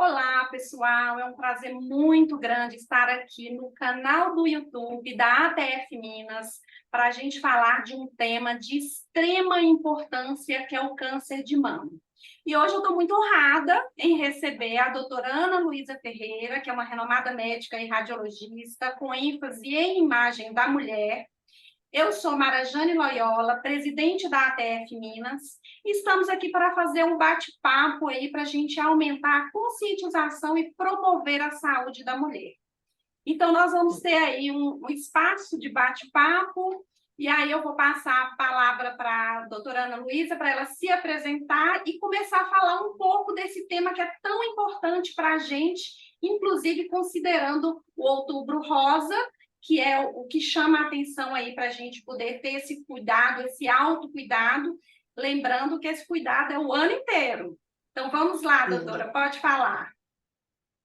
Olá, pessoal. É um prazer muito grande estar aqui no canal do YouTube da ATF Minas para a gente falar de um tema de extrema importância, que é o câncer de mama. E hoje eu estou muito honrada em receber a doutora Ana Luísa Ferreira, que é uma renomada médica e radiologista com ênfase em imagem da mulher. Eu sou Marajane Loyola, presidente da ATF Minas, e estamos aqui para fazer um bate-papo aí para a gente aumentar a conscientização e promover a saúde da mulher. Então, nós vamos ter aí um espaço de bate-papo, e aí eu vou passar a palavra para a doutora Ana Luísa, para ela se apresentar e começar a falar um pouco desse tema que é tão importante para a gente, inclusive considerando o Outubro Rosa, que é o que chama a atenção aí para a gente poder ter esse cuidado, esse autocuidado, lembrando que esse cuidado é o ano inteiro. Então, vamos lá, Sim. doutora, pode falar.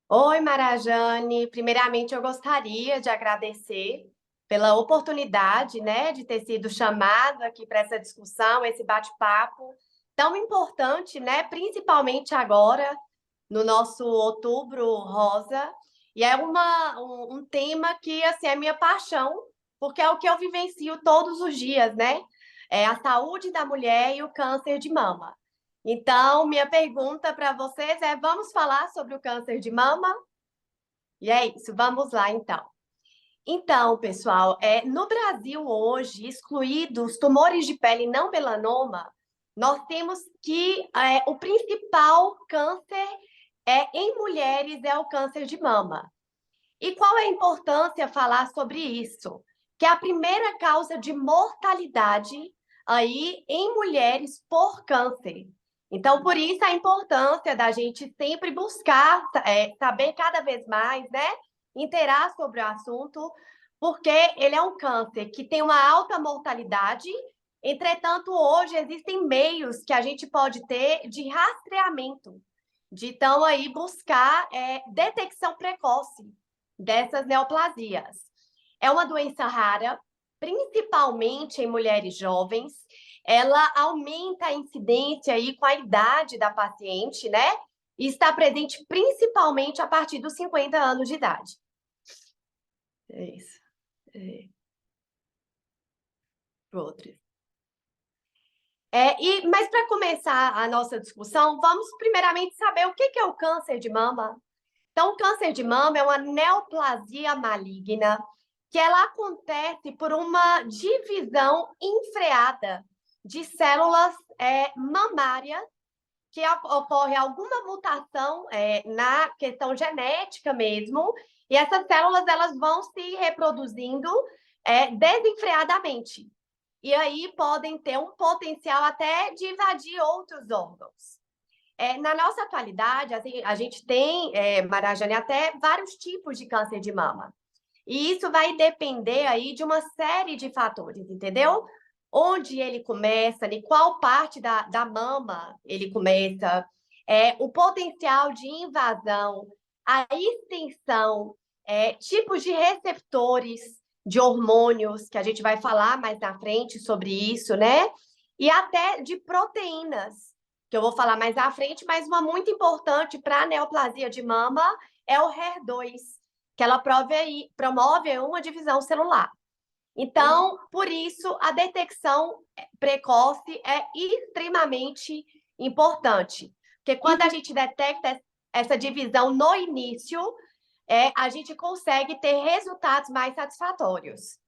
Oi, Marajane. Primeiramente, eu gostaria de agradecer pela oportunidade, né, de ter sido chamado aqui para essa discussão, esse bate-papo tão importante, né, principalmente agora, no nosso Outubro Rosa. E é um tema que, assim, é minha paixão, porque é o que eu vivencio todos os dias, né? É a saúde da mulher e o câncer de mama. Então, minha pergunta para vocês é: vamos falar sobre o câncer de mama? E é isso, vamos lá então. Então, pessoal, no Brasil hoje, excluídos tumores de pele não melanoma, nós temos que o principal câncer em mulheres é o câncer de mama. E qual é a importância falar sobre isso? Que é a primeira causa de mortalidade aí em mulheres por câncer. Então, por isso a importância da gente sempre buscar saber cada vez mais, né? Inteirar sobre o assunto, porque ele é um câncer que tem uma alta mortalidade. Entretanto, hoje existem meios que a gente pode ter de rastreamento, de então aí buscar detecção precoce dessas neoplasias. É uma doença rara, principalmente em mulheres jovens. Ela aumenta a incidência aí com a idade da paciente, né? E está presente principalmente a partir dos 50 anos de idade. É isso. Outro. Mas para começar a nossa discussão, vamos primeiramente saber o que é o câncer de mama. Então, o câncer de mama é uma neoplasia maligna que ela acontece por uma divisão enfreada de células mamárias, que ocorre alguma mutação na questão genética mesmo, e essas células elas vão se reproduzindo desenfreadamente. E aí podem ter um potencial até de invadir outros órgãos. Na nossa atualidade, assim, a gente tem, Marajane, até vários tipos de câncer de mama. E isso vai depender aí de uma série de fatores, entendeu? Onde ele começa, em qual parte da mama ele começa, o potencial de invasão, a extensão, tipos de receptores de hormônios, que a gente vai falar mais na frente sobre isso, né? E até de proteínas, que eu vou falar mais à frente, mas uma muito importante para a neoplasia de mama é o HER2, que ela promove uma divisão celular. Então, por isso, a detecção precoce é extremamente importante. Porque quando a gente detecta essa divisão no início, a gente consegue ter resultados mais satisfatórios.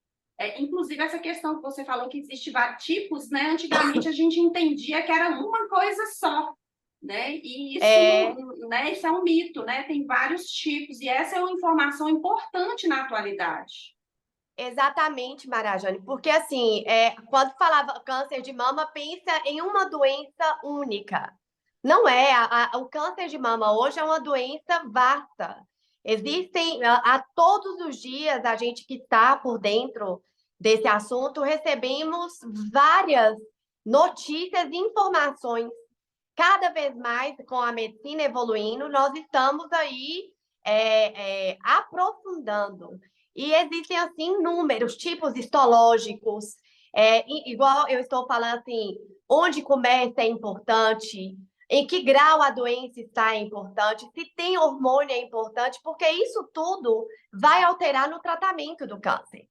Inclusive, essa questão que você falou que existe vários tipos, né? Antigamente a gente entendia que era uma coisa só, né? E isso, né? Isso é um mito, né? Tem vários tipos, e essa é uma informação importante na atualidade. Exatamente, Marajane, porque assim, quando falava câncer de mama, pensa em uma doença única. Não é, o câncer de mama hoje é uma doença vasta. Existem, a todos os dias, a gente que está por dentro desse assunto, recebemos várias notícias e informações. Cada vez mais, com a medicina evoluindo, nós estamos aí aprofundando. E existem, assim, números, tipos histológicos, igual eu estou falando, assim, onde começa é importante, em que grau a doença está é importante, se tem hormônio é importante, porque isso tudo vai alterar no tratamento do câncer.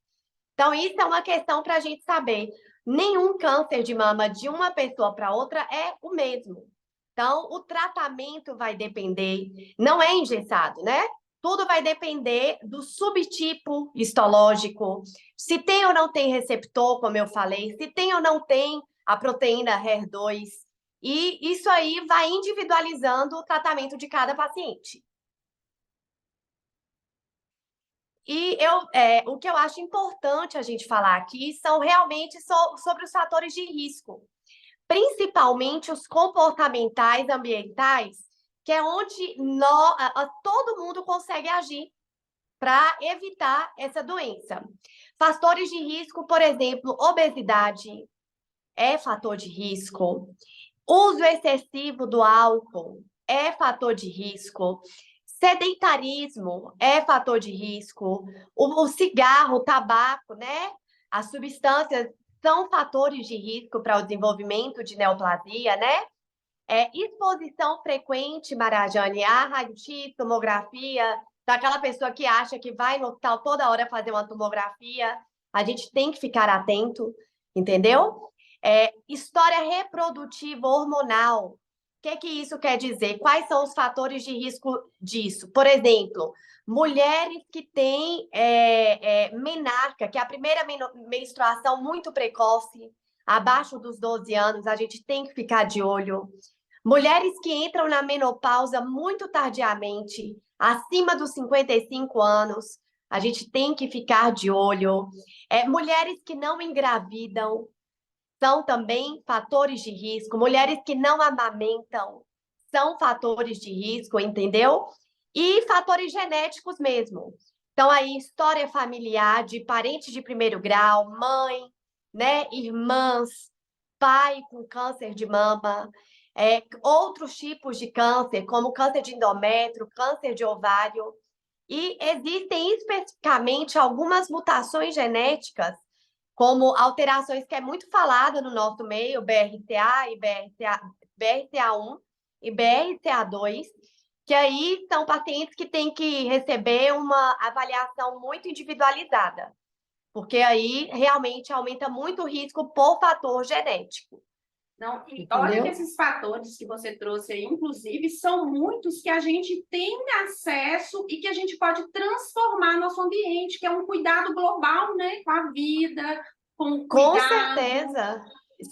Então, isso é uma questão para a gente saber. Nenhum câncer de mama de uma pessoa para outra é o mesmo. Então, o tratamento vai depender, não é engessado, né? Tudo vai depender do subtipo histológico, se tem ou não tem receptor, como eu falei, se tem ou não tem a proteína HER2. E isso aí vai individualizando o tratamento de cada paciente. E o que eu acho importante a gente falar aqui são realmente sobre os fatores de risco, principalmente os comportamentais ambientais, que é onde todo mundo consegue agir para evitar essa doença. Fatores de risco, por exemplo, obesidade é fator de risco, uso excessivo do álcool é fator de risco, sedentarismo é fator de risco, o cigarro, o tabaco, né? As substâncias são fatores de risco para o desenvolvimento de neoplasia, né? Exposição frequente, Marajane, a raio-x, tomografia, daquela pessoa que acha que vai no hospital toda hora fazer uma tomografia, a gente tem que ficar atento, entendeu? História reprodutiva hormonal. O que isso quer dizer? Quais são os fatores de risco disso? Por exemplo, mulheres que têm menarca, que é a primeira menstruação muito precoce, abaixo dos 12 anos, a gente tem que ficar de olho. Mulheres que entram na menopausa muito tardiamente, acima dos 55 anos, a gente tem que ficar de olho. Mulheres que não engravidam são também fatores de risco. Mulheres que não amamentam são fatores de risco, entendeu? E fatores genéticos mesmo. Então, aí, história familiar de parentes de primeiro grau, mãe, né, irmãs, pai com câncer de mama, outros tipos de câncer, como câncer de endométrio, câncer de ovário. E existem especificamente algumas mutações genéticas, como alterações que é muito falada no nosso meio, BRCA e BRCA1 e BRCA2, que aí são pacientes que têm que receber uma avaliação muito individualizada, porque aí realmente aumenta muito o risco por fator genético. Não, e olha que Entendeu? esses fatores que você trouxe aí, inclusive, são muitos que a gente tem acesso e que a gente pode transformar nosso ambiente, que é um cuidado global, né? Com a vida, com o Com cuidado. certeza,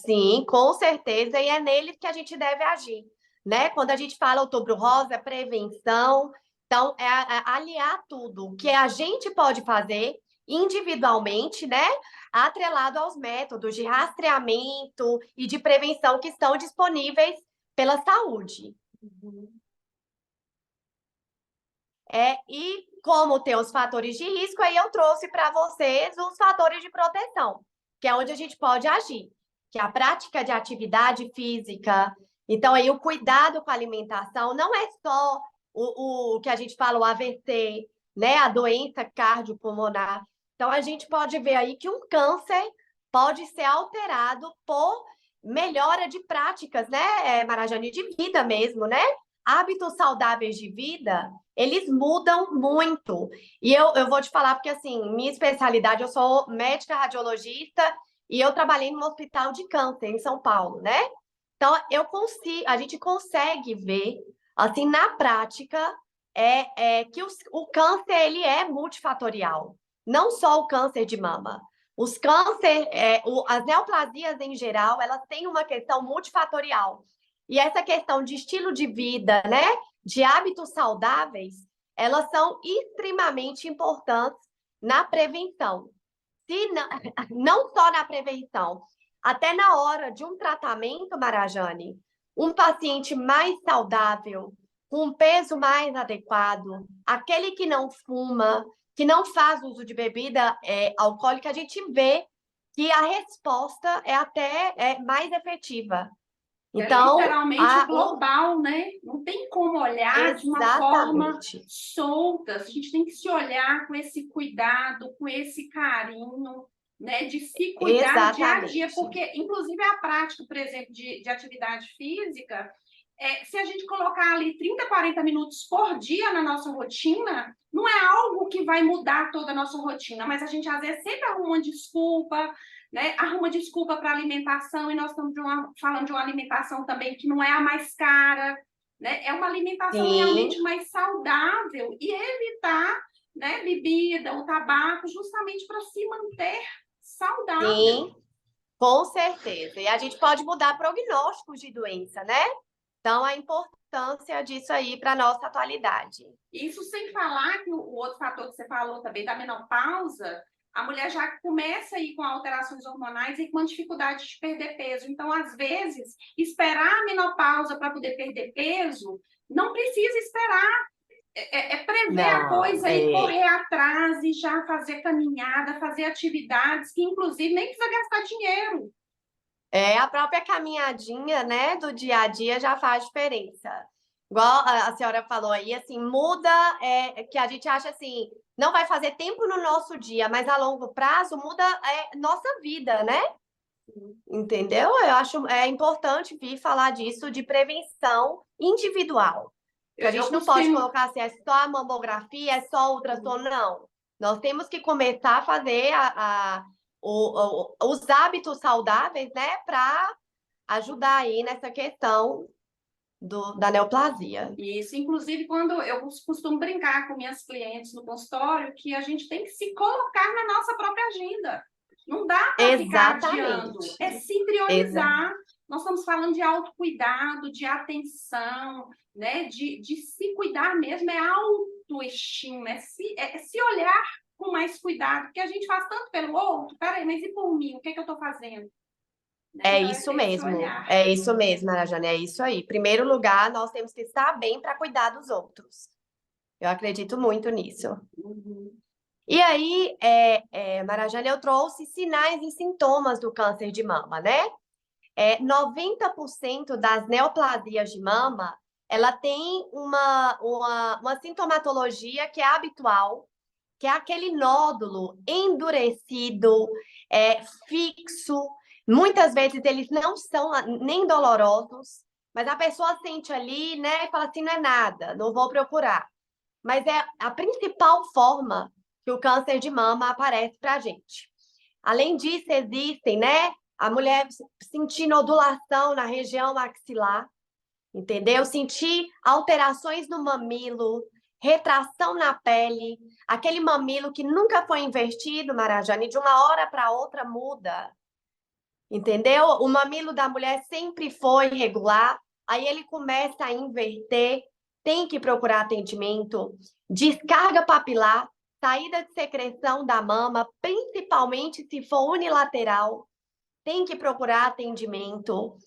sim, com certeza, e é neles que a gente deve agir, né? Quando a gente fala Outubro Rosa, prevenção, então aliar tudo o que a gente pode fazer individualmente, né? Atrelado aos métodos de rastreamento e de prevenção que estão disponíveis pela saúde. E como tem os fatores de risco, aí eu trouxe para vocês os fatores de proteção, que é onde a gente pode agir, que é a prática de atividade física. Então, aí o cuidado com a alimentação não é só o que a gente fala, o AVC, né? A doença cardiopulmonar. Então, a gente pode ver aí que um câncer pode ser alterado por melhora de práticas, né, Marajane, de vida mesmo, né? Hábitos saudáveis de vida, eles mudam muito. E eu vou te falar, porque, assim, minha especialidade, eu sou médica radiologista e eu trabalhei num hospital de câncer em São Paulo, né? Então, a gente consegue ver, assim, na prática, que o câncer, ele é multifatorial. Não só o câncer de mama. Os câncer, as neoplasias em geral, elas têm uma questão multifatorial. E essa questão de estilo de vida, né, de hábitos saudáveis, elas são extremamente importantes na prevenção. Se não, não só na prevenção, até na hora de um tratamento, Marajane, um paciente mais saudável, com um peso mais adequado, aquele que não fuma, que não faz uso de bebida alcoólica, a gente vê que a resposta é até mais efetiva. É Então, literalmente global, né? Não tem como olhar de uma forma exatamente, solta. A gente tem que se olhar com esse cuidado, com esse carinho, né? De se cuidar dia a dia, exatamente. porque, inclusive, a prática, por exemplo, de atividade física, Se a gente colocar ali 30, 40 minutos por dia na nossa rotina, não é algo que vai mudar toda a nossa rotina, mas a gente às vezes sempre arruma uma desculpa, né? Arruma desculpa para alimentação, e nós estamos falando de uma alimentação também que não é a mais cara, né? É uma alimentação Sim, realmente mais saudável e evitar, né, bebida, o tabaco, justamente para se manter saudável. sim, com certeza. E a gente pode mudar prognósticos de doença, né? Então, a importância disso aí para a nossa atualidade. Isso sem falar que o outro fator que você falou também da menopausa, a mulher já começa aí com alterações hormonais e com dificuldade de perder peso. Então, às vezes, esperar a menopausa para poder perder peso, não precisa esperar. É prever a Não, coisa e correr atrás e já fazer caminhada, fazer atividades que, inclusive, nem precisa gastar dinheiro. a própria caminhadinha, né, do dia a dia já faz diferença. Igual a senhora falou aí, assim, muda, que a gente acha assim, não vai fazer tempo no nosso dia, mas a longo prazo muda nossa vida, né? Entendeu? Eu acho importante vir falar disso de prevenção individual. Que Eu, a eu gente não pode costumo. colocar assim, é só a mamografia, é só o ultrassom, não. Nós temos que começar a fazer os hábitos saudáveis, né, para ajudar aí nessa questão da neoplasia. Isso, inclusive, quando eu costumo brincar com minhas clientes no consultório, que a gente tem que se colocar na nossa própria agenda. Não dá para ficar adiando, Exatamente. é se Exa priorizar. Nós estamos falando de autocuidado, de atenção, né? De se cuidar mesmo, é autoestima, é se olhar com mais cuidado, porque a gente faz tanto pelo outro. Peraí, mas e por mim? O que é que eu estou fazendo? Né? É Então, é isso ter esse mesmo, olhar. é isso mesmo, Arajane, é isso aí. Primeiro lugar, nós temos que estar bem para cuidar dos outros. Eu acredito muito nisso. Uhum. E aí, Marajane, eu trouxe sinais e sintomas do câncer de mama, né? 90% das neoplasias de mama, ela tem uma sintomatologia que é habitual, que é aquele nódulo endurecido, fixo. Muitas vezes eles não são nem dolorosos, mas a pessoa sente ali, né, e fala assim, não é nada, não vou procurar. Mas é a principal forma que o câncer de mama aparece para a gente. Além disso, existem, né, a mulher sentir nodulação na região maxilar, entendeu? Sentir alterações no mamilo, retração na pele, aquele mamilo que nunca foi invertido, Marajane, de uma hora para outra muda, entendeu? O mamilo da mulher sempre foi regular, aí ele começa a inverter, tem que procurar atendimento, descarga papilar, saída de secreção da mama, principalmente se for unilateral, tem que procurar atendimento.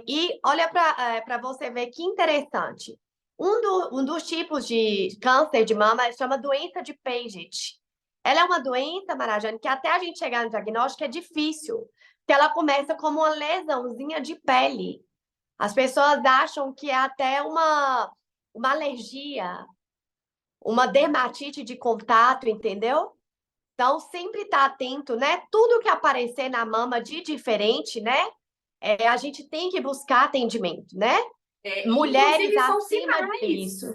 E olha para você ver que interessante. Um dos tipos de câncer de mama se chama doença de Paget. Ela é uma doença, Marajane, que até a gente chegar no diagnóstico é difícil, porque ela começa como uma lesãozinha de pele. As pessoas acham que é até uma alergia, uma dermatite de contato, entendeu? Então, sempre estar atento, né? Tudo que aparecer na mama de diferente, né? A gente tem que buscar atendimento, né? Mulheres Inclusive, são acima sinais. disso.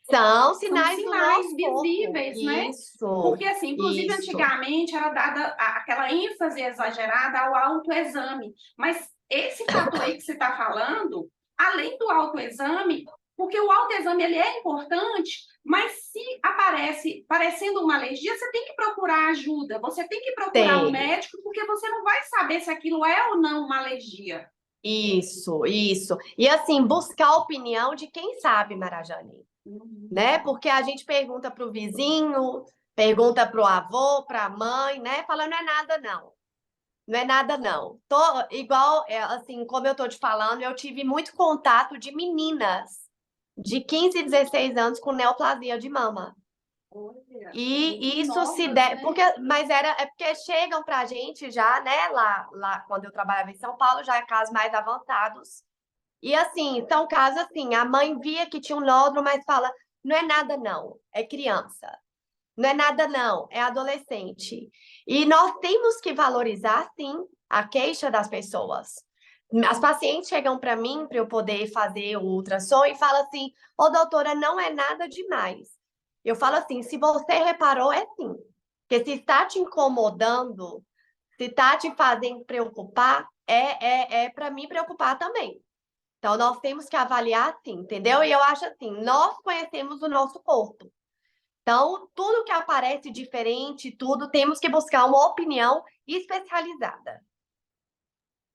São São sinais do sinais nosso corpo. visíveis, né? Isso, Porque, assim, inclusive, isso. antigamente era dada aquela ênfase exagerada ao autoexame. Mas esse fator aí que você está falando, além do autoexame, porque o autoexame ele é importante, mas se aparece parecendo uma alergia, você tem que procurar ajuda, você tem que procurar um Tem. médico, porque você não vai saber se aquilo é ou não uma alergia. Isso, isso. E assim, buscar a opinião de quem sabe, Marajane, Uhum. né? Porque a gente pergunta para o vizinho, pergunta para o avô, para a mãe, né? Fala, não é nada, não. Não é nada, não. Igual, assim, como eu tô te falando, eu tive muito contato de meninas de 15, 16 anos com neoplasia de mama. Olha, muito E isso se novas, der, né? é porque chegam pra gente já, né, lá quando eu trabalhava em São Paulo, já é casos mais avançados. E assim, são casos assim, a mãe via que tinha um nódulo, mas fala, não é nada não, é criança. Não é nada, não, é adolescente. E nós temos que valorizar, sim, a queixa das pessoas. As pacientes chegam para mim para eu poder fazer o ultrassom e falam assim: ô doutora, não é nada demais. Eu falo assim: se você reparou, é sim. Porque se está te incomodando, se está te fazendo preocupar, é para mim preocupar também. Então, nós temos que avaliar sim, entendeu? E eu acho assim: nós conhecemos o nosso corpo. Então, tudo que aparece diferente, tudo, temos que buscar uma opinião especializada.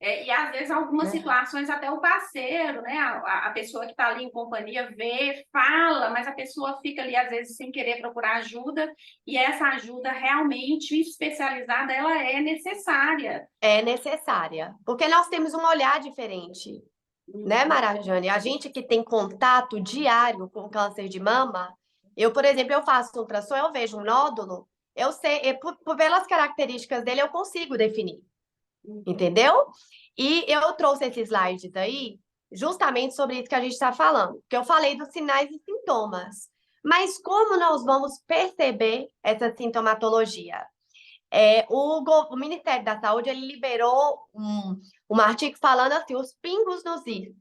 E às vezes algumas Né? situações até o parceiro, né? A pessoa que está ali em companhia vê, fala, mas a pessoa fica ali às vezes sem querer procurar ajuda, e essa ajuda realmente especializada, ela é necessária. É necessária, porque nós temos um olhar diferente, né, Marajane? A gente que tem contato diário com câncer de mama, eu, por exemplo, eu faço ultrassom, eu vejo um nódulo, eu sei, pelas características dele, eu consigo definir, entendeu? E eu trouxe esses slides aí, justamente sobre isso que a gente está falando, que eu falei dos sinais e sintomas. Mas como nós vamos perceber essa sintomatologia? O Ministério da Saúde ele liberou um artigo falando assim, os pingos nos is.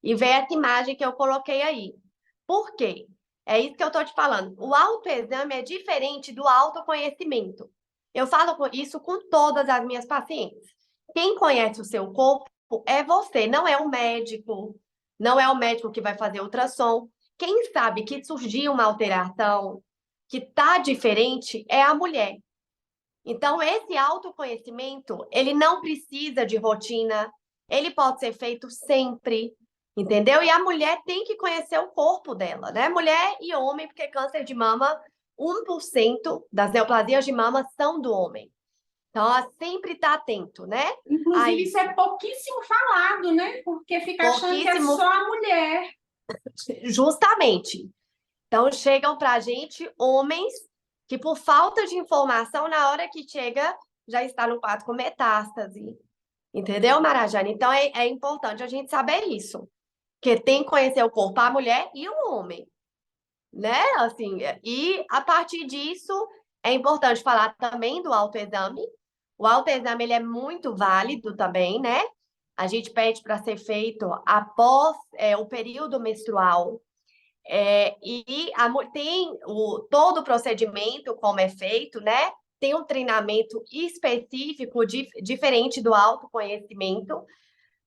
E vê essa imagem que eu coloquei aí. Por quê? É isso que eu estou te falando. O autoexame é diferente do autoconhecimento. Eu falo isso com todas as minhas pacientes. Quem conhece o seu corpo é você, não é o médico. Não é o médico que vai fazer ultrassom. Quem sabe que surgiu uma alteração que está diferente é a mulher. Então, esse autoconhecimento, ele não precisa de rotina, ele pode ser feito sempre, entendeu? E a mulher tem que conhecer o corpo dela, né? Mulher e homem, porque câncer de mama, 1% das neoplasias de mama são do homem. Então, ela sempre está atento, né? A Inclusive, isso isso. é pouquíssimo falado, né? Porque fica achando que é Pouquíssimo, só a mulher. justamente. Então, chegam para a gente homens que, por falta de informação, na hora que chega, já está no quadro com metástase. Entendeu, Marajane? Então, é importante a gente saber isso. Que tem que conhecer o corpo, a mulher e o homem, né? Assim, e a partir disso, é importante falar também do autoexame. O autoexame, ele é muito válido também, né? A gente pede para ser feito após o período menstrual. Tem todo o procedimento, como é feito, né? Tem um treinamento específico, diferente do autoconhecimento,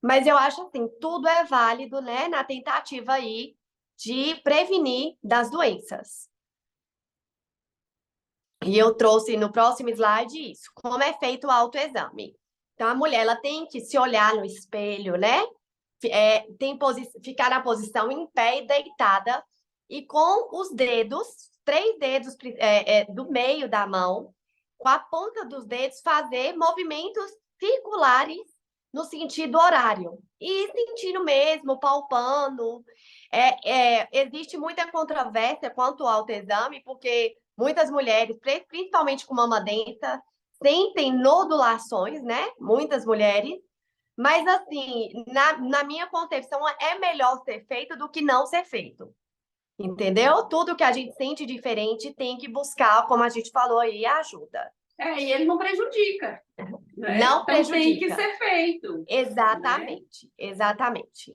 mas eu acho assim, tudo é válido, né? Na tentativa aí de prevenir das doenças. E eu trouxe no próximo slide isso, como é feito o autoexame. Então, a mulher ela tem que se olhar no espelho, né? Ficar na posição em pé e deitada, e com os dedos, 3 dedos do meio da mão, com a ponta dos dedos, fazer movimentos circulares no sentido horário. E sentindo mesmo, palpando. Existe muita controvérsia quanto ao autoexame, porque muitas mulheres, principalmente com mama densa, sentem nodulações, né? Muitas mulheres. Mas, assim, na minha concepção, é melhor ser feito do que não ser feito. Entendeu? Tudo que a gente sente diferente tem que buscar, como a gente falou aí, ajuda. E ele não prejudica, né? Não Então tem que prejudica. ser feito, né? Exatamente, exatamente.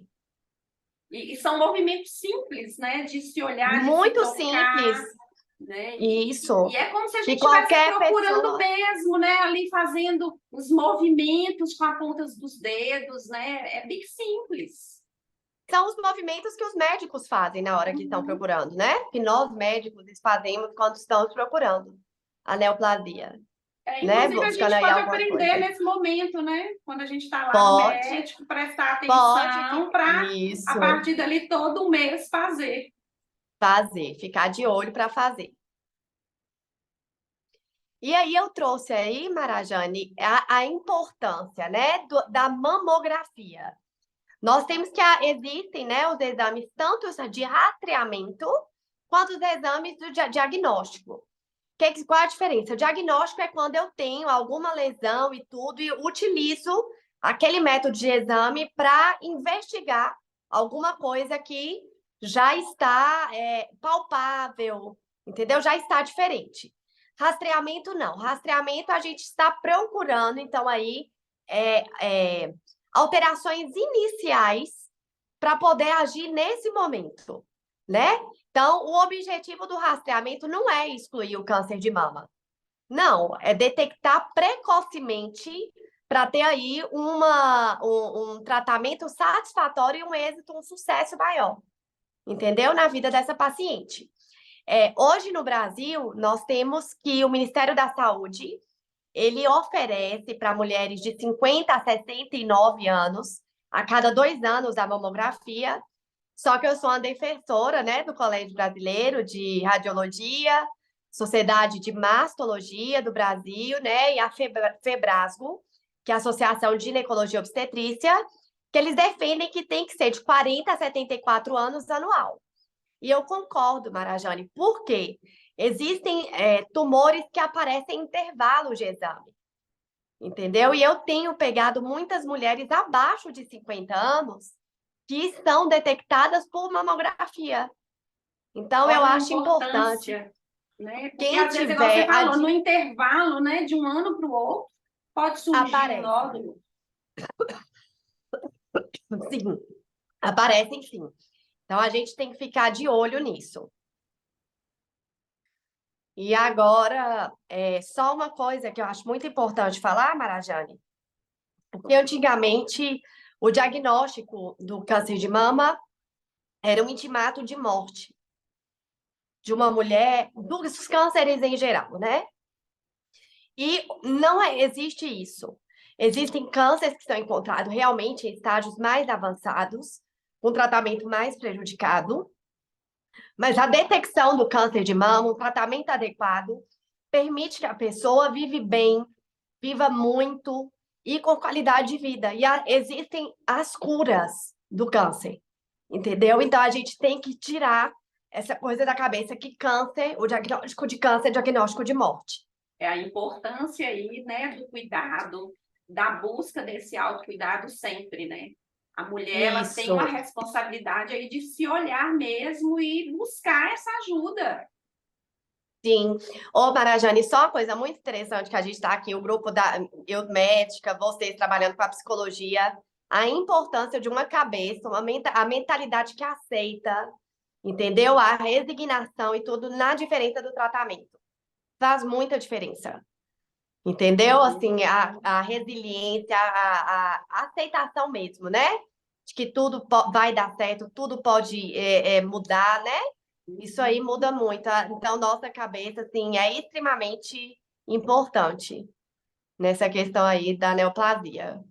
E são movimentos simples, né? De se olhar, de se Muito simples. tocar, né? E Isso. é como se a gente Que estivesse qualquer procurando pessoa. mesmo, né? Ali fazendo os movimentos com a ponta dos dedos, né? É bem simples. São os movimentos que os médicos fazem na hora que estão Uhum. procurando, né? Que nós médicos fazemos quando estamos procurando a neoplasia, né? Inclusive, a Buscando gente aí pode alguma aprender coisa. nesse momento, né? Quando a gente está lá no Pode, médico, prestar pode atenção ficar. para, a Isso, partir dali, todo mês fazer. fazer, ficar de olho para fazer. E aí eu trouxe aí, Marajane, a importância, né, da mamografia. Nós temos existem, né, os exames tanto de rastreamento quanto os exames do diagnóstico. Qual a diferença? O diagnóstico é quando eu tenho alguma lesão e tudo e utilizo aquele método de exame para investigar alguma coisa que já está palpável, entendeu? Já está diferente. Rastreamento não. Rastreamento a gente está procurando, então aí é, é, alterações iniciais para poder agir nesse momento, né? Então, o objetivo do rastreamento não é excluir o câncer de mama. Não, é detectar precocemente para ter aí um tratamento satisfatório e um êxito, um sucesso maior, entendeu? Na vida dessa paciente. Hoje no Brasil, nós temos que o Ministério da Saúde, ele oferece para mulheres de 50 a 69 anos, a cada 2 anos, a mamografia. Só que eu sou uma defensora, né, do Colégio Brasileiro de Radiologia, Sociedade de Mastologia do Brasil, né, e a Febrasgo, que é a Associação de Ginecologia e Obstetrícia, que eles defendem que tem que ser de 40 a 74 anos anual. E eu concordo, Marajane, porque existem tumores que aparecem em intervalos de exame, entendeu? E eu tenho pegado muitas mulheres abaixo de 50 anos que são detectadas por mamografia. Então, eu Olha a acho importante importância, né? Porque quem às vezes, igual você tiver falou, no intervalo, né, de um ano para o outro, pode surgir um aparece, nódulo. sim, aparecem sim. Então, a gente tem que ficar de olho nisso. E agora, só uma coisa que eu acho muito importante falar, Marajane, porque antigamente o diagnóstico do câncer de mama era um intimato de morte de uma mulher, dos cânceres em geral, né? E não existe isso. Existem cânceres que são encontrados realmente em estágios mais avançados, com tratamento mais prejudicado, mas a detecção do câncer de mama, um tratamento adequado, permite que a pessoa vive bem, viva muito e com qualidade de vida. E existem as curas do câncer, entendeu? Então a gente tem que tirar essa coisa da cabeça que câncer, o diagnóstico de câncer é diagnóstico de morte. É a importância aí, né, do cuidado, da busca desse autocuidado sempre, né? A mulher, ela tem Isso. uma responsabilidade aí de se olhar mesmo e buscar essa ajuda. Sim. Ô, Marajane, só uma coisa muito interessante que a gente está aqui, o grupo eu médica, vocês trabalhando com a psicologia, a importância de uma cabeça, a mentalidade que aceita, entendeu? A resignação e tudo na diferença do tratamento. Faz muita diferença, entendeu? Assim, a resiliência, a aceitação mesmo, né? De que tudo vai dar certo, tudo pode mudar, né? Isso aí muda muito. Então, nossa cabeça, assim, é extremamente importante nessa questão aí da neoplasia.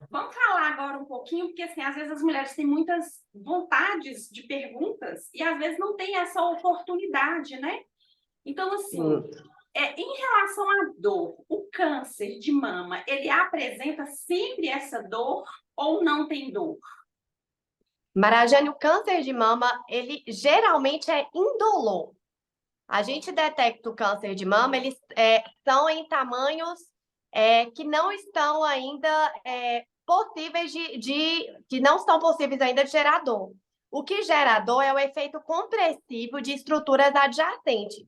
Vamos falar agora um pouquinho, porque assim, às vezes as mulheres têm muitas vontades de perguntas e às vezes não tem essa oportunidade, né? Então, assim, Sim. em relação à dor, o câncer de mama, ele apresenta sempre essa dor ou não tem dor? Marajane, o câncer de mama, ele geralmente é indolor. A gente detecta o câncer de mama, eles são em tamanhos que não estão ainda possíveis que não são possíveis ainda de gerar dor. O que gera dor é o efeito compressivo de estruturas adjacentes.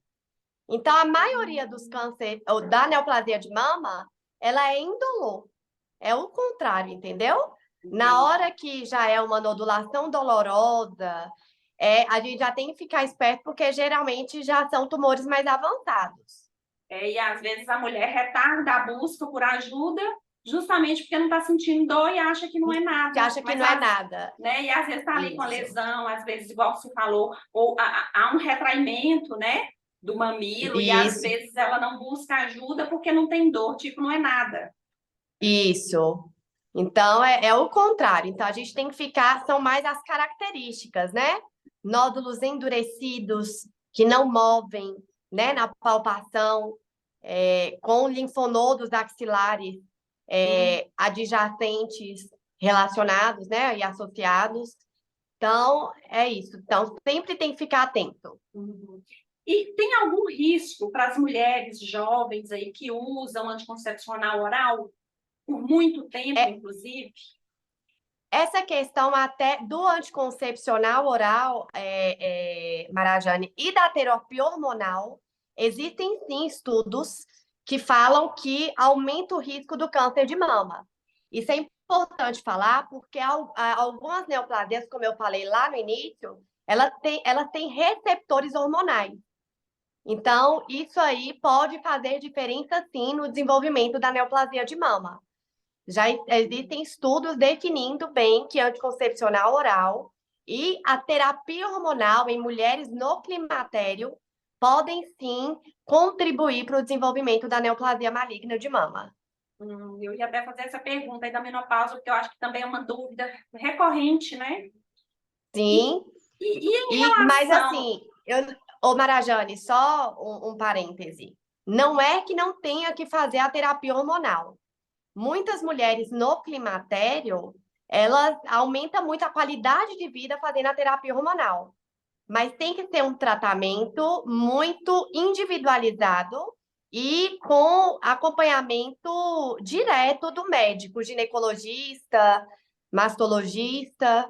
Então, a maioria dos cânceres, ou da neoplasia de mama, ela é indolor. É o contrário, entendeu? Na hora que já é uma nodulação dolorosa, a gente já tem que ficar esperto, porque geralmente já são tumores mais avançados. E às vezes a mulher retarda a busca por ajuda justamente porque não está sentindo dor e acha que não é nada. Que acha que não é nada. Né? E às vezes está ali com a Isso. lesão, às vezes, igual você falou, ou há um retraimento, né, do mamilo, e às Isso. vezes ela não busca ajuda porque não tem dor, tipo, não é nada. Isso. Então, é o contrário. Então, a gente tem que ficar, são mais as características, né? Nódulos endurecidos, que não movem, né? Na palpação, com linfonodos axilares adjacentes relacionados, né? E associados. Então, é isso. Então, sempre tem que ficar atento. Uhum. E tem algum risco para as mulheres jovens aí que usam anticoncepcional oral por muito tempo, inclusive? Essa questão até do anticoncepcional oral, Marajane, e da terapia hormonal, existem sim estudos que falam que aumenta o risco do câncer de mama. Isso é importante falar porque algumas neoplasias, como eu falei lá no início, elas têm receptores hormonais. Então, isso aí pode fazer diferença, sim, no desenvolvimento da neoplasia de mama. Já existem estudos definindo bem que anticoncepcional oral e a terapia hormonal em mulheres no climatério podem, sim, contribuir para o desenvolvimento da neoplasia maligna de mama. Eu ia até fazer essa pergunta aí da menopausa, porque eu acho que também é uma dúvida recorrente, né? Sim, E em mas relação... assim, ô Marajane, só um parêntese. Não é que não tenha que fazer a terapia hormonal. Muitas mulheres no climatério, elas aumentam muito a qualidade de vida fazendo a terapia hormonal. Mas tem que ser um tratamento muito individualizado e com acompanhamento direto do médico, ginecologista, mastologista,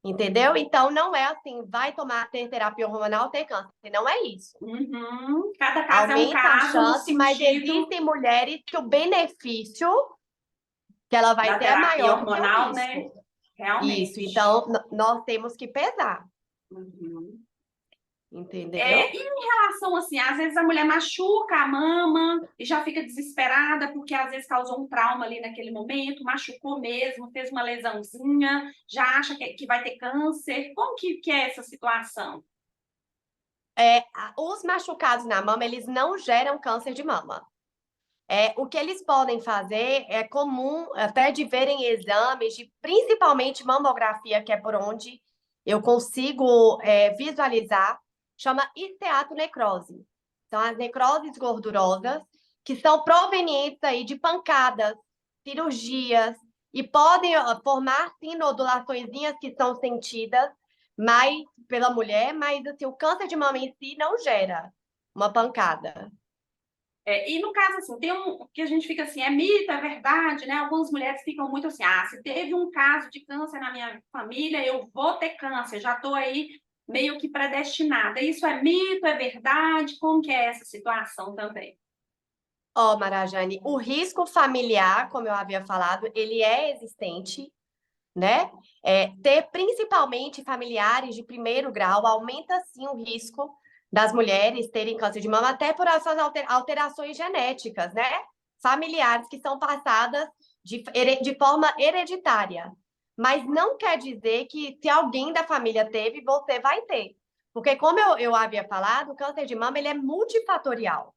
entendeu? Então, não é assim, vai tomar terapia hormonal, ter câncer. Não é isso. Cada caso é um Aumenta a caso no chance, mas sentido existem mulheres que o benefício que ela vai da ter é terapia maior do que o hormonal, né? risco. Isso, Realmente. então nós temos que pesar, Uhum. entendeu? E em relação assim, às vezes a mulher machuca a mama e já fica desesperada porque às vezes causou um trauma ali naquele momento, machucou mesmo, fez uma lesãozinha, já acha que vai ter câncer. Como que é essa situação? Os machucados na mama, eles não geram câncer de mama. O que eles podem fazer é comum até de verem exames, de principalmente mamografia, que é por onde eu consigo visualizar, chama esteatonecrose. São as necroses gordurosas que são provenientes aí de pancadas, cirurgias, e podem formar, sim, nodulaçõezinhas que são sentidas mais pela mulher, mas assim, o câncer de mama em si não gera uma pancada. E no caso, assim, tem um que a gente fica assim, é mito, é verdade, né? Algumas mulheres ficam muito assim, se teve um caso de câncer na minha família, eu vou ter câncer, já estou aí meio que predestinada. Isso é mito, é verdade? Como que é essa situação também? Ó, Marajane, o risco familiar, como eu havia falado, ele é existente, né? Ter principalmente familiares de primeiro grau aumenta sim o risco das mulheres terem câncer de mama, até por essas alterações genéticas, né? Familiares que são passadas de forma hereditária. Mas não quer dizer que se alguém da família teve, você vai ter. Porque, como eu havia falado, o câncer de mama ele é multifatorial.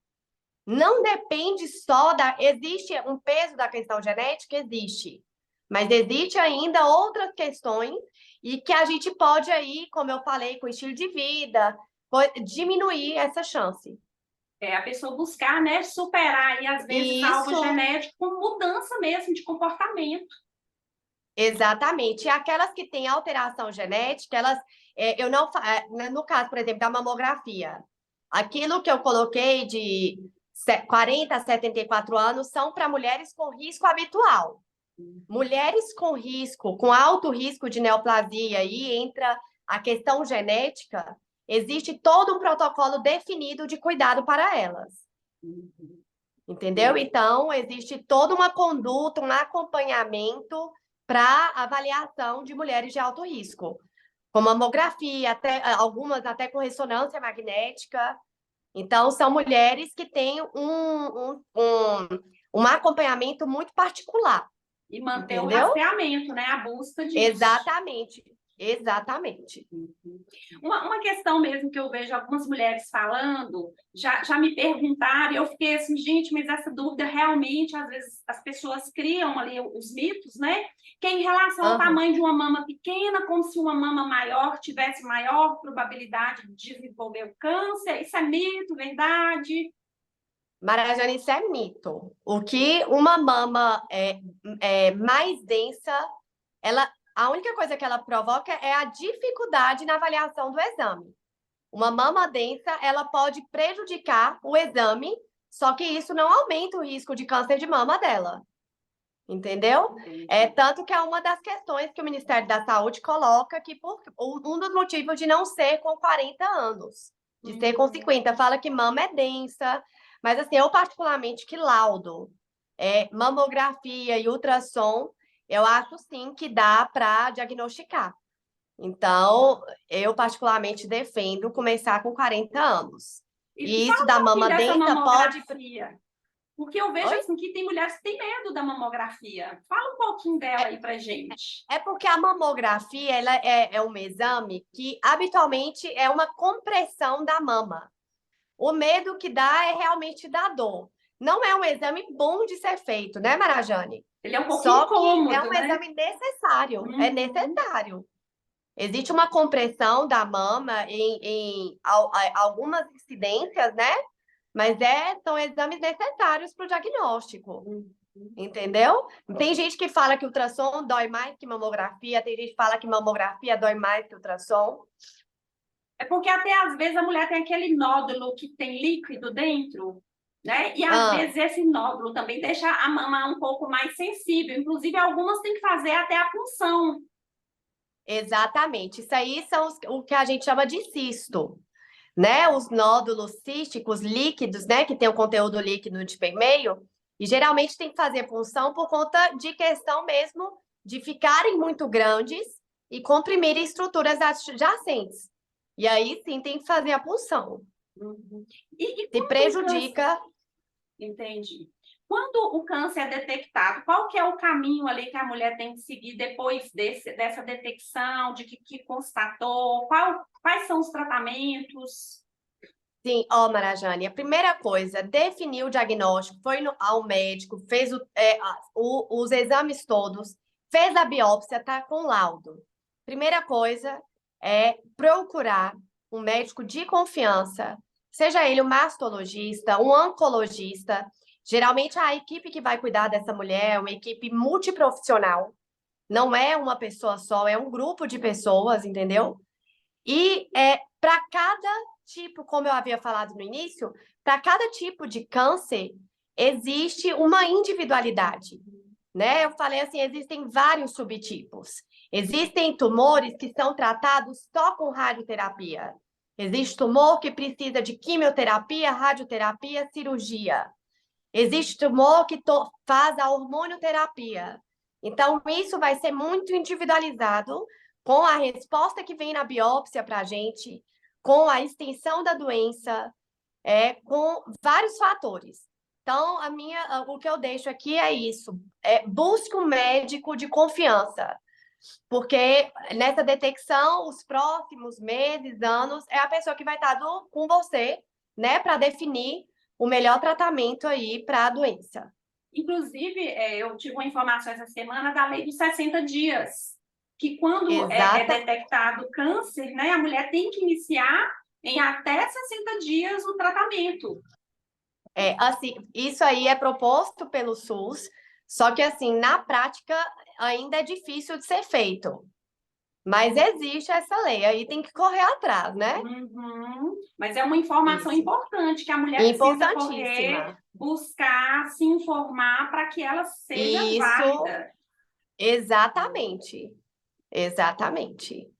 Não depende só da. Existe um peso da questão genética? Existe. Mas existe ainda outras questões e que a gente pode aí, como eu falei, com o estilo de vida, diminuir essa chance. A pessoa buscar, né, superar aí, às vezes, E algo isso, genético com mudança mesmo de comportamento. exatamente. E aquelas que têm alteração genética, elas, eu não, no caso, por exemplo, da mamografia, aquilo que eu coloquei de 40 a 74 anos são para mulheres com risco habitual. Mulheres com risco, com alto risco de neoplasia, aí entra a questão genética, existe todo um protocolo definido de cuidado para elas. Entendeu? Então, existe toda uma conduta, um acompanhamento para avaliação de mulheres de alto risco, com mamografia, até, algumas até com ressonância magnética. Então, são mulheres que têm um acompanhamento muito particular. E manter o Entendeu? rastreamento, né, a busca disso. Exatamente, exatamente. Uma questão mesmo que eu vejo algumas mulheres falando, já me perguntaram, e eu fiquei assim, gente, mas essa dúvida realmente, às vezes, as pessoas criam ali os mitos, né? Que é em relação ao Uhum. tamanho de uma mama pequena, como se uma mama maior tivesse maior probabilidade de desenvolver o câncer. Isso é mito, verdade? Marajane, isso é mito. O que uma mama mais densa, a única coisa que ela provoca é a dificuldade na avaliação do exame. Uma mama densa, ela pode prejudicar o exame, só que isso não aumenta o risco de câncer de mama dela. Entendeu? Tanto que é uma das questões que o Ministério da Saúde coloca que um dos motivos de não ser com 40 anos, de ser com 50, fala que mama é densa, Mas, assim, eu particularmente que laudo, mamografia e ultrassom, eu acho sim que dá para diagnosticar. Então, eu particularmente defendo começar com 40 anos. E E isso fala um da pouquinho mama dessa densa pode. mamografia, porque eu vejo Oi? assim que tem mulheres que têm medo da mamografia. Fala um pouquinho dela aí pra gente. É porque a mamografia ela é um exame que habitualmente é uma compressão da mama. O medo que dá é realmente da dor. Não é um exame bom de ser feito, né, Marajane? Ele é um pouco Só que é incômodo, um né? exame necessário, é Uhum. necessário. Existe uma compressão da mama em algumas incidências, né? Mas são exames necessários para o diagnóstico, entendeu? Tem gente que fala que ultrassom dói mais que mamografia, tem gente que fala que mamografia dói mais que ultrassom. É porque até às vezes a mulher tem aquele nódulo que tem líquido dentro, né? E às Ah, vezes esse nódulo também deixa a mama um pouco mais sensível. Inclusive, algumas têm que fazer até a punção. exatamente. Isso aí são o que a gente chama de cisto, né? Os nódulos císticos líquidos, né? Que tem o conteúdo líquido de permeio. E geralmente tem que fazer punção por conta de questão mesmo de ficarem muito grandes e comprimirem estruturas adjacentes. E aí sim tem que fazer a punção. Uhum. E Se quando o câncer... prejudica. Entendi. Quando o câncer é detectado, qual que é o caminho ali que a mulher tem que seguir depois dessa detecção, de que constatou? Quais são os tratamentos? Sim, ó, Marajane, a primeira coisa, definiu o diagnóstico, foi ao médico, fez os exames todos, fez a biópsia, tá com laudo. Primeira coisa é procurar um médico de confiança, seja ele um mastologista, um oncologista. Geralmente a equipe que vai cuidar dessa mulher é uma equipe multiprofissional, não é uma pessoa só, é um grupo de pessoas, entendeu? E para cada tipo, como eu havia falado no início, para cada tipo de câncer existe uma individualidade, né? Eu falei assim, existem vários subtipos. Existem tumores que são tratados só com radioterapia. Existe tumor que precisa de quimioterapia, radioterapia, cirurgia. Existe tumor que faz a hormonioterapia. Então, isso vai ser muito individualizado com a resposta que vem na biópsia para a gente, com a extensão da doença, com vários fatores. Então, o que eu deixo aqui é isso: busque um médico de confiança, porque nessa detecção, os próximos meses, anos, é a pessoa que vai estar com você, né, para definir o melhor tratamento aí para a doença. Inclusive, eu tive uma informação essa semana da lei dos 60 dias, que quando é Exata, detectado câncer, né, a mulher tem que iniciar em até 60 dias o tratamento. assim, isso aí é proposto pelo SUS, só que assim, na prática ainda é difícil de ser feito. Mas existe essa lei, aí tem que correr atrás, né? Uhum. Mas é uma informação Isso. importante que a mulher precisa correr, Importantíssima. buscar, se informar para que ela seja Isso, válida. exatamente. Exatamente.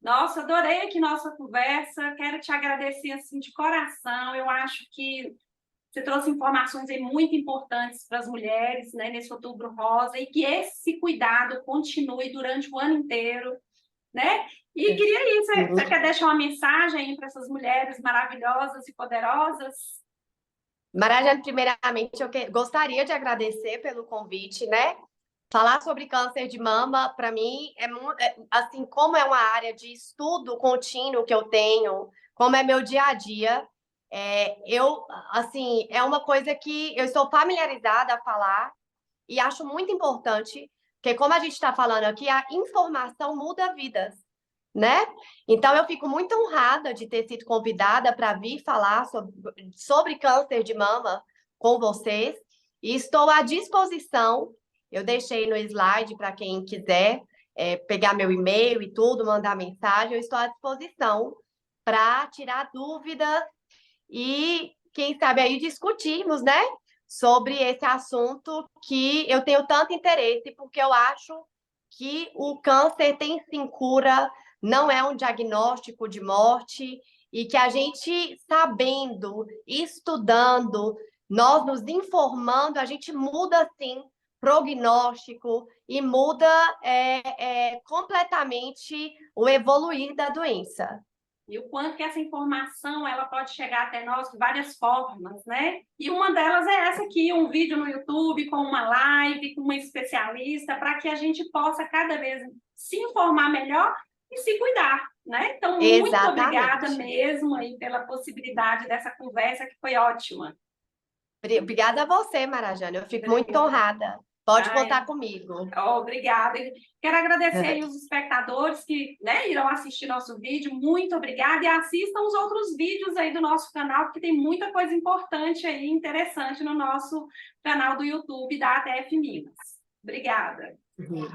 Nossa, adorei aqui nossa conversa. Quero te agradecer assim de coração. Eu acho que você trouxe informações aí muito importantes para as mulheres, né, nesse Outubro Rosa, e que esse cuidado continue durante o ano inteiro, né? E queria isso, você quer deixar uma mensagem aí para essas mulheres maravilhosas e poderosas? Marajane, primeiramente, gostaria de agradecer pelo convite, né? Falar sobre câncer de mama, para mim, assim, como é uma área de estudo contínuo que eu tenho, como é meu dia a dia, assim, é uma coisa que eu estou familiarizada a falar e acho muito importante, porque como a gente está falando aqui, a informação muda vidas, né? Então, eu fico muito honrada de ter sido convidada para vir falar sobre câncer de mama com vocês e estou à disposição. Eu deixei no slide para quem quiser pegar meu e-mail e tudo, mandar mensagem. Eu estou à disposição para tirar dúvidas e, quem sabe, aí discutirmos, né, sobre esse assunto que eu tenho tanto interesse, porque eu acho que o câncer tem sim cura, não é um diagnóstico de morte, e que a gente, sabendo, estudando, nós nos informando, a gente muda, sim, prognóstico e muda completamente o evoluir da doença. E o quanto que essa informação ela pode chegar até nós de várias formas, né? E uma delas é essa aqui, um vídeo no YouTube com uma live, com uma especialista, para que a gente possa cada vez se informar melhor e se cuidar, né? Então, muito obrigada Exatamente. mesmo aí pela possibilidade dessa conversa, que foi ótima. Obrigada a você, Marajane. Eu fico muito honrada. Pode Ai, contar comigo. obrigada. Quero agradecer aí os espectadores que, né, irão assistir nosso vídeo. Muito obrigada. E assistam os outros vídeos aí do nosso canal, porque tem muita coisa importante aí, interessante no nosso canal do YouTube da ATF Minas. Obrigada. Uhum.